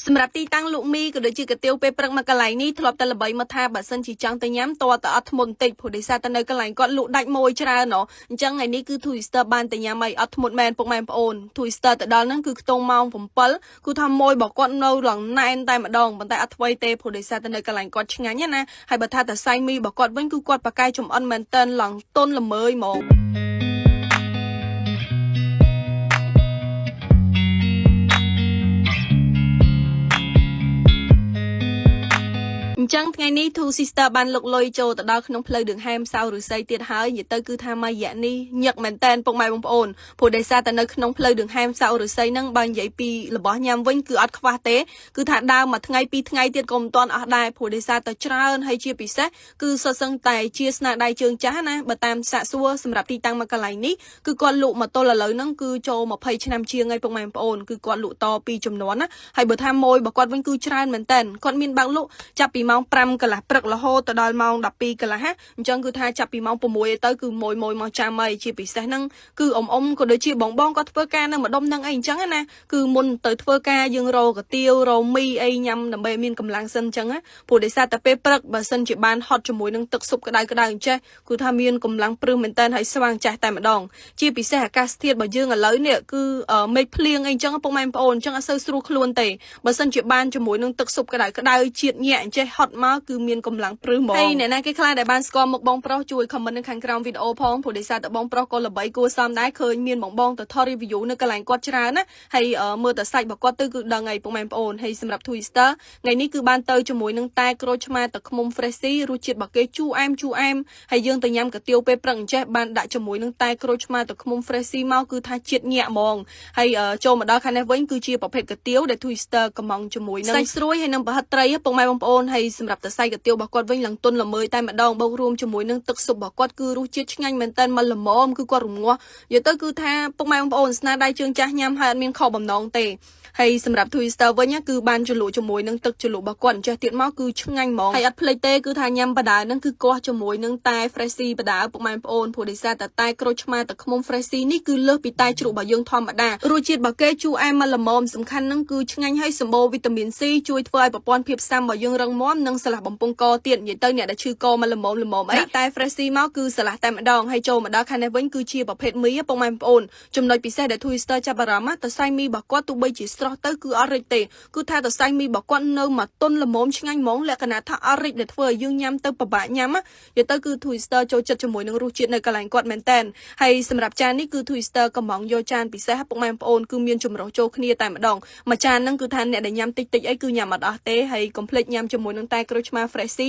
សម្រាប់ទីតាំងលក់មីក៏ដូចជាកាទៀវពេលព្រឹកមកកន្លែងនេះធ្លាប់តែល្បីមកថាបើសិនជាចង់ទៅញ៉ាំតើតើអត់ធ្មត់បន្តិចព្រោះដោយសារតែនៅកន្លែងគាត់លក់ដាច់ម៉ួយច្រើនណោះអញ្ចឹងថ្ងៃនេះគឺ Twister បានទៅញ៉ាំអីអត់ធ្មត់មែនពុកម៉ែបងប្អូន Twister ទៅដល់ហ្នឹងគឺខ្ទង់ម៉ោង7គឺថាម៉ួយរបស់គាត់នៅឡើងណែនតែម្ដងប៉ុន្តែអត់អ្វីទេព្រោះដោយសារតែនៅកន្លែងគាត់ឆ្ងាញ់ណាហើយបើថាតែសាយមីរបស់គាត់វិញគឺគាត់ប៉ាកែចំអិនមែនតើឡើងទន់ល្មើយហ្មងអញ្ចឹងថ្ងៃនេះ Two Sister បានលុកលុយចូលទៅដល់ក្នុងផ្លូវđườngហែមសៅឫស្សីទៀតហើយនិយាយទៅគឺថាមករយៈនេះញឹកមែនតែនពុកម៉ែបងប្អូនព្រោះដោយសារតែនៅក្នុងផ្លូវđườngហែមសៅឫស្សីហ្នឹងបើនិយាយពីរបស់ញ៉ាំវិញគឺអត់ខ្វះទេគឺថាដើរមួយថ្ងៃពីរថ្ងៃទៀតក៏មិនទាន់អស់ដែរព្រោះដោយសារតែច្រើនហើយជាពិសេសគឺសុទ្ធសឹងតែជាស្នាដៃជើងចាស់ណាបើតាមសាកសួរសម្រាប់ទីតាំងមកកន្លែងនេះគឺគាត់លក់មកទល់ឥឡូវហ្នឹងគឺចូល20ឆ្នាំជាងហើយពុកម៉ែបងប្អូនគឺគាត់លក់តពីចំនួនណាហើយបើថាម៉ួយរបស់គាត់វិញគឺច្រើនមែនតែនគាត់មានបើកលក់ចាប់ពីម៉ោង5កន្លះព្រឹករហូតទៅដល់ម៉ោង12កន្លះអញ្ចឹងគឺថាចាប់ពីម៉ោង6ទៅគឺមួយមកចាំហើយជាពិសេសហ្នឹងគឺអ៊ំក៏ដូចជាបងក៏ធ្វើការនៅម្ដុំហ្នឹងអីអញ្ចឹងណាគឺមុនទៅធ្វើការយើងរកកាទៀវរមីអីញ៉ាំដើម្បីមានកម្លាំងសិនអញ្ចឹងព្រោះដោយសារតែពេលព្រឹកបើសិនជាបានហត់ជាមួយនឹងទឹកស៊ុបក្តៅអញ្ចេះគឺថាមានកម្លាំងព្រឹសមែនតើហើយស្វាងចាស់តែម្ដងជាពិសេសអាកាសធាតុរបស់យើងឥឡូវនេះគឺមេឃភ្លៀងអីអញ្ចឹងពុកម៉ែបងប្អូនអញ្ចឹងអត់សូវស្រួលខ្លួនទេបើសិនជាបានជាមួយនឹងទឹកស៊ុបក្តៅជាតិញាក់អញ្ចេះហត់មកគឺមានកម្លាំងព្រឹសហ្មងហើយអ្នកណាគេខ្លះដែលបានស្គាល់មុខបងប្រុសជួយ comment នៅខាងក្រោមវីដេអូផងព្រោះដោយសារតែបងប្រុសក៏ល្បីគួរសមដែរឃើញមានបងទៅថត review នៅកន្លែងគាត់ច្រើនណាហើយមើលតែសាច់របស់គាត់ទៅគឺដឹងហើយពុកម៉ែបងប្អូនហើយសម្រាប់ Twister ថ្ងៃនេះគឺបានទៅជាមួយនឹងតែក្រូចឆ្មាទឹកឃ្មុំ Freshy រសជាតិរបស់គេជូរអែមហើយយើងទៅញ៉ាំកាទៀវពេលព្រឹកអញ្ចេះបានដាក់ជាមួយនឹងតែក្រូចឆ្មាទឹកឃ្មុំ Freshy មកគឺថាជាតិញាក់ហ្មងហើយចូលមកដល់ខាងនេះវិញគឺជាប្រភេទកាទៀវដែល Twister កំងជាមួយនឹងសាច់ស្រួយហើយនឹងប្រហិតត្រីពុកម៉ែបងប្អូនហើយសម្រាប់តែសាច់កាទៀវរបស់គាត់វិញឡើងទន់ល្មើយតែម្ដងបូករួមជាមួយនឹងទឹកស៊ុបរបស់គាត់គឺរសជាតិឆ្ងាញ់មែនតើមកល្មមគឺគាត់រងាស់និយាយទៅគឺថាពុកម៉ែបងប្អូនស្នាដៃជើងចាស់ញ៉ាំហើយអត់មានខុសបំណងទេហើយសម្រាប់ Twister វិញគឺបានជ្រលក់ជាមួយនឹងទឹកជ្រលក់របស់គាត់អញ្ចេះទៀតមកគឺឆ្ងាញ់ហ្មងហើយអត់ភ្លេចទេគឺថាញ៉ាំបដាហ្នឹងគឺកោះជាមួយនឹងតែ Freshy បដាពុកម៉ែបងប្អូនព្រោះដោយសារតែក្រូចឆ្មាទឹកឃ្មុំ Freshy នេះគឺលើសពីតែជ្រក់របស់យើងធម្មតារសជាតិរបស់គេជូរអែមមកល្មមសំខាន់ហ្នឹងគឺឆ្ងាញ់ហើយសម្បូរវីតាមីន C ជួយធ្វើឲ្យប្រព័ន្ធភាពស៊ាំរបស់យើងរឹងមាំនិងស្រឡះបំពង់កទៀតនិយាយទៅអ្នកដែលឈឺកមកល្មមអីតែ Freshy មកគឺស្រឡះតែម្ដងហើយចូលមកដល់ខាងនេះវិញគឺជាប្រភេទមីពុកម៉ែបងប្អូនចំណុចពិសេសដែល Twister ចាប់អារម្មណ៍ទៅសាយមីរបស់គាត់ទោះបីជាស្រស់ទៅគឺអត់រិចទេគឺថាទៅសាយមីរបស់គាត់នៅមកទន់ល្មមឆ្ងាញ់ហ្មងលក្ខណៈថាអត់រិចដែលធ្វើឲ្យយើងញ៉ាំទៅពិបាកញ៉ាំនិយាយទៅគឺ Twister ចូលចិត្តជាមួយនឹងរសជាតិនៅកន្លែងគាត់មែនតើហើយសម្រាប់ចាននេះគឺ Twister កំងយកចានពិសេសពុកម៉ែបងប្អូនគឺមានចម្រុះចូលគ្នាតែម្ដងមួយចានហ្នឹងគឺថាអ្នកដែលញ៉ាំតិចអីគឺញ៉ាំអត់អស់ទេហើយកុំភ្លេចញ៉ាំជាមួយនឹងតែក្រូចឆ្មា Freshy